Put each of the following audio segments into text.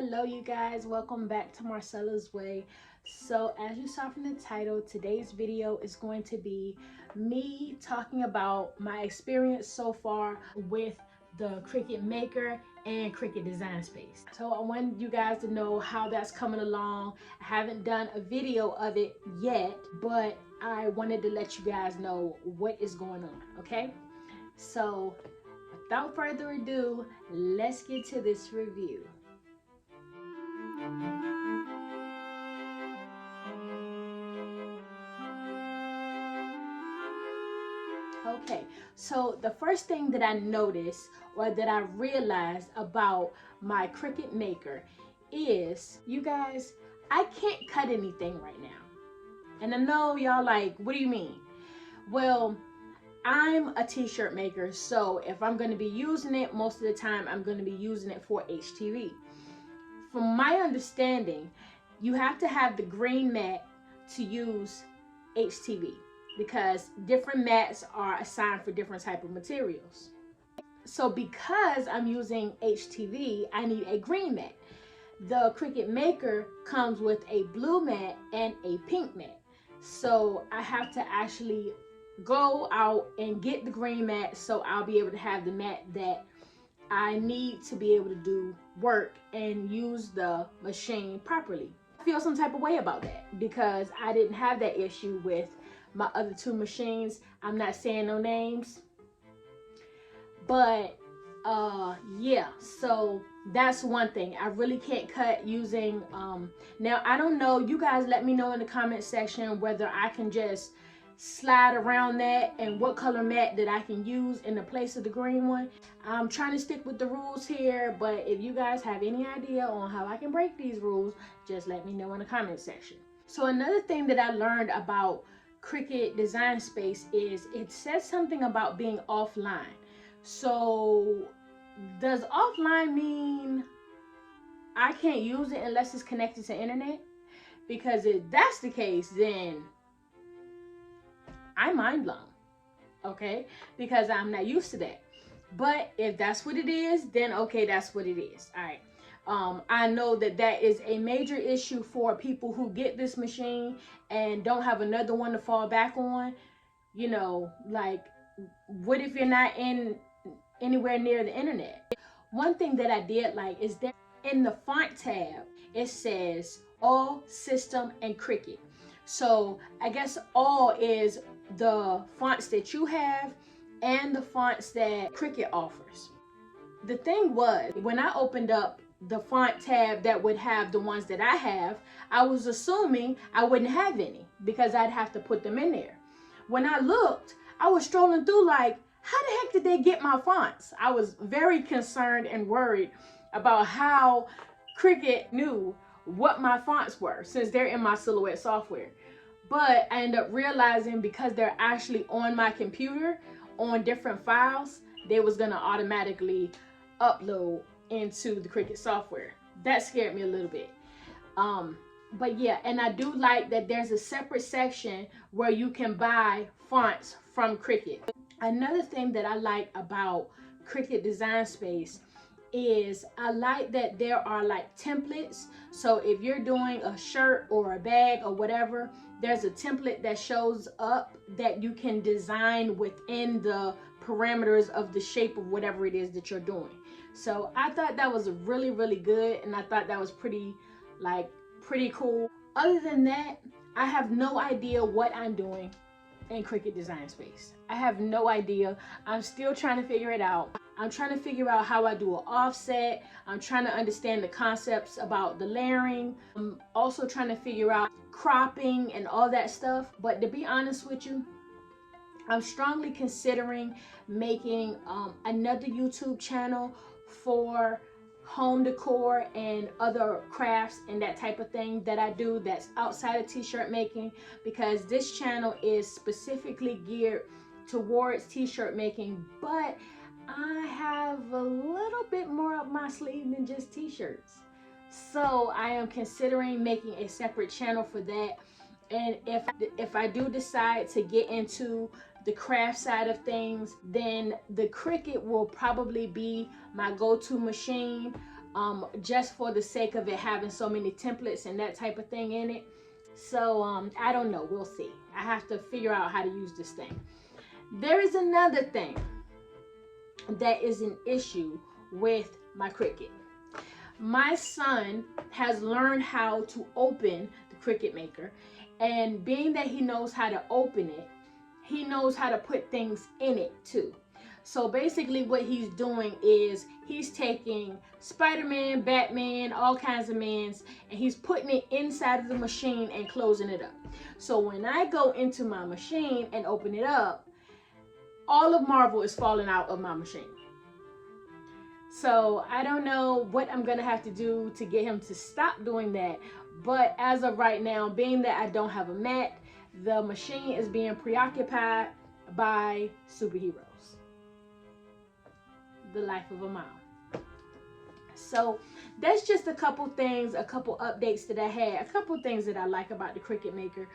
Hello you guys, welcome back to Marcella's Way. So as you saw from the title, today's video is going to be me talking about my experience so far with the Cricut Maker and Cricut Design Space. So I wanted you guys to know how that's coming along. I haven't done a video of it yet, but I wanted to let you guys know what is going on, okay? So without further ado, let's get to this review. Okay, so the first thing that I noticed or that I realized about my Cricut Maker is, you guys, I can't cut anything right now. And I know y'all like, what do you mean? Well, I'm a t-shirt maker, so if I'm going to be using it, most of the time I'm going to be using it for HTV. From my understanding, you have to have the green mat to use HTV because different mats are assigned for different type of materials. So because I'm using HTV, I need a green mat. The Cricut Maker comes with a blue mat and a pink mat. So I have to actually go out and get the green mat so I'll be able to have the mat that I need to be able to do work and use the machine properly. I feel some type of way about that because I didn't have that issue with my other two machines. I'm not saying no names, but yeah, so that's one thing. I really can't cut using now I don't know, you guys let me know in the comment section whether I can just slide around that and what color mat that I can use in the place of the green one. I'm trying to stick with the rules here, but if you guys have any idea on how I can break these rules, just let me know in the comment section. So another thing that I learned about Cricut Design Space is it says something about being offline. So does offline mean I can't use it unless it's connected to internet? Because if that's the case, then I'm mind blown, okay? Because I'm not used to that. But if that's what it is, then okay, that's what it is. All right. I know that that is a major issue for people who get this machine and don't have another one to fall back on. You know, like, what if you're not anywhere near the internet? One thing that I did like is that in the font tab, it says all, system, and Cricut. So I guess all is the fonts that you have and the fonts that Cricut offers. The thing was, when I opened up the font tab that would have the ones that I have, I was assuming I wouldn't have any because I'd have to put them in there. When I looked, I was strolling through like, how the heck did they get my fonts? I was very concerned and worried about how Cricut knew what my fonts were since they're in my Silhouette software. But I ended up realizing because they're actually on my computer on different files, they was gonna automatically upload into the Cricut software. That scared me a little bit. But yeah, and I do like that there's a separate section where you can buy fonts from Cricut. Another thing that I like about Cricut Design Space is I like that there are like templates. So if you're doing a shirt or a bag or whatever, there's a template that shows up that you can design within the parameters of the shape of whatever it is that you're doing. So I thought that was really, really good, and I thought that was pretty cool. Other than that, I have no idea what I'm doing in Cricut Design Space. I have no idea. I'm still trying to figure it out. I'm trying to figure out how I do an offset. I'm trying to understand the concepts about the layering. I'm also trying to figure out cropping and all that stuff. But to be honest with you, I'm strongly considering making another YouTube channel for home decor and other crafts and that type of thing that I do that's outside of t-shirt making, because this channel is specifically geared towards t-shirt making, but I have a little bit more up my sleeve than just t-shirts. So I am considering making a separate channel for that. And if I do decide to get into the craft side of things, then the Cricut will probably be my go-to machine. just for the sake of it having so many templates and that type of thing in it. So I don't know, we'll see. I have to figure out how to use this thing. There is another thing that is an issue with my Cricut. My son has learned how to open the Cricut Maker, and being that he knows how to open it, he knows how to put things in it too. So basically what he's doing is he's taking Spider-Man, Batman, all kinds of mans, and he's putting it inside of the machine and closing it up. So when I go into my machine and open it up, all of Marvel is falling out of my machine. So I don't know what I'm gonna have to do to get him to stop doing that. But as of right now, being that I don't have a mat, the machine is being preoccupied by superheroes. The life of a mom. So that's just a couple things, a couple updates that I had, a couple things that I like about the Cricut Maker.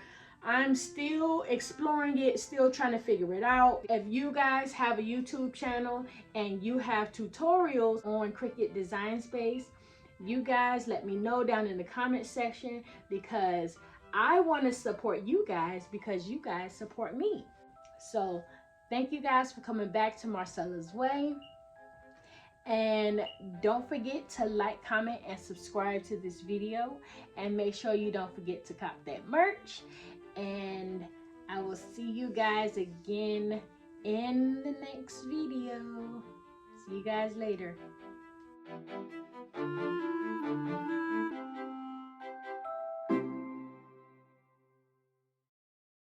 I'm still exploring it, still trying to figure it out. If you guys have a YouTube channel and you have tutorials on Cricut Design Space, you guys let me know down in the comment section, because I want to support you guys because you guys support me. So thank you guys for coming back to Marcella's Way. And don't forget to like, comment, and subscribe to this video. And make sure you don't forget to cop that merch. And I will see you guys again in the next video. See you guys later.